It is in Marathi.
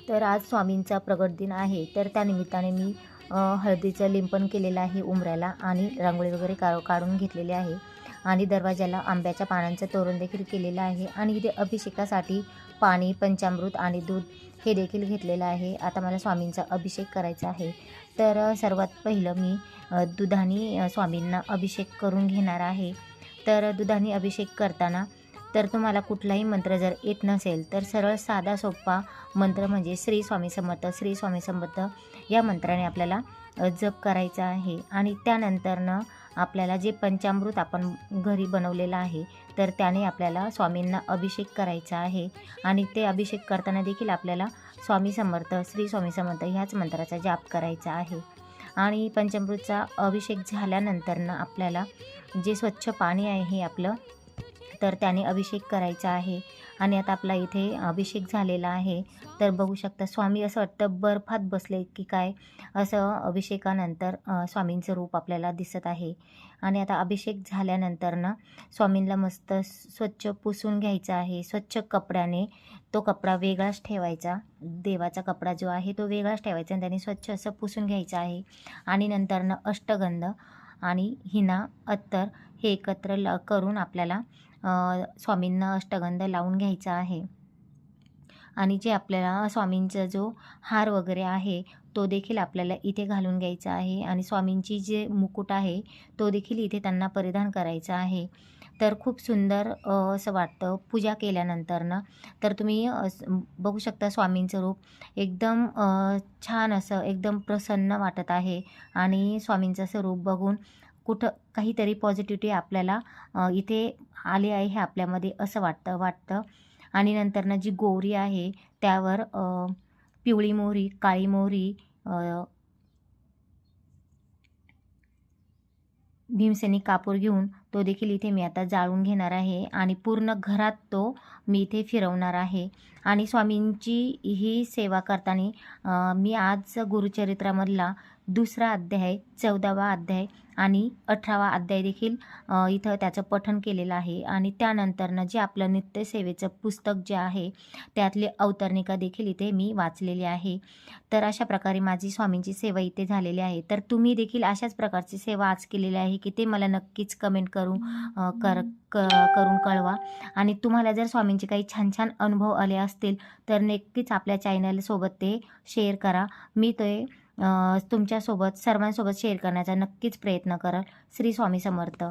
तर आज स्वामींचा प्रगट दिन आहे, तर त्यानिमित्ताने मी हळदीचं लिंपण केलेलं आहे उंबऱ्याला आणि रांगोळी वगैरे काढून घेतलेली आहे आणि दरवाजाला आंब्याच्या पानांचं तोरण देखील केलेलं आहे आणि इथे अभिषेकासाठी पाणी, पंचामृत आणि दूध हे देखील घेतलेलं आहे. आता मला स्वामींचा अभिषेक करायचा आहे. तर सर्वात पहिलं मी दुधाने स्वामींना अभिषेक करून घेणार आहे. तर दुधाने अभिषेक करताना तर तुम्हाला कुठलाही मंत्र जर येत नसेल तर सरळ साधा सोपा मंत्र म्हणजे श्री स्वामी समर्थ, श्री स्वामी समर्थ या मंत्राने आपल्याला जप करायचा आहे. आणि त्यानंतरनं आपल्याला जे पंचामृत आपण घरी बनवलेलं आहे तर त्याने आपल्याला स्वामींना अभिषेक करायचा आहे. आणि ते अभिषेक करताना देखील आपल्याला स्वामी समर्थ, श्री स्वामी समर्थ ह्याच मंत्राचा जाप करायचा आहे. आणि पंचामृतचा अभिषेक झाल्यानंतरनं आपल्याला जे स्वच्छ पाणी आहे हे आपलं तर त्याने अभिषेक करायचा आहे. आणि आता आपला इथे अभिषेक झालेला आहे. तर बघू शकता स्वामी असं वाटतं बर्फात बसले की काय, असं अभिषेकानंतर स्वामींचं रूप आपल्याला दिसत आहे. आणि आता अभिषेक झाल्यानंतरनं स्वामींना मस्त स्वच्छ पुसून घ्यायचा आहे. स्वच्छ कपड्याने, तो कपडा वेगळाच ठेवायचा, देवाचा कपडा जो आहे तो वेगळाच ठेवायचा आणि त्याने स्वच्छ असं पुसून घ्यायचं आहे. आणि नंतरनं अष्टगंध आणि हिना, अत्तर हे एकत्र करून आपल्याला स्वामींना अष्टगंध लावून घ्यायचा आहे. आणि जे आपल्याला स्वामींचा जो हार वगैरे आहे तो देखील आपल्याला इथे घालून घ्यायचा आहे. आणि स्वामींची जे मुकुट आहे तो देखील इथे त्यांना परिधान करायचा आहे. तर खूप सुंदर असं वाटतं पूजा केल्यानंतरनं. तर तुम्ही बघू शकता स्वामींचं रूप एकदम छान असं एकदम प्रसन्न वाटत आहे. आणि स्वामींचं असं रूप बघून कुठं काहीतरी पॉझिटिव्हिटी आपल्याला इथे आली आहे हे आपल्यामध्ये असं वाटतं. आणि नंतरनं जी गोवरी आहे त्यावर पिवळी मोहरी, काळी मोहरी, भीमसेनी कापूर घेऊन तो देखील इथे मी आता जाळून घेणार आहे. आणि पूर्ण घरात तो मी इथे फिरवणार आहे. आणि स्वामींची ही सेवा करताना मी आज गुरुचरित्रामधला 2रा अध्याय, 14वा अध्याय आणि 18वा अध्याय देखील इथं त्याचं पठण केलेलं आहे. आणि त्यानंतरनं जे आपलं नित्यसेवेचं पुस्तक जे आहे त्यातले अवतरणिका देखील इथे मी वाचलेली आहे. तर अशा प्रकारे माझी स्वामींची सेवा इथे झालेली आहे. तर तुम्ही देखील अशाच प्रकारची सेवा आज केलेली आहे की ते मला नक्कीच कमेंट करून कळवा. आणि तुम्हाला जर स्वामींचे काही छान छान अनुभव आले असतील तर नक्कीच आपल्या चॅनलसोबत ते शेअर करा. मी ते तुमच्यासोबत सर्वांसोबत शेअर करण्याचा नक्कीच प्रयत्न करेल. श्री स्वामी समर्थ.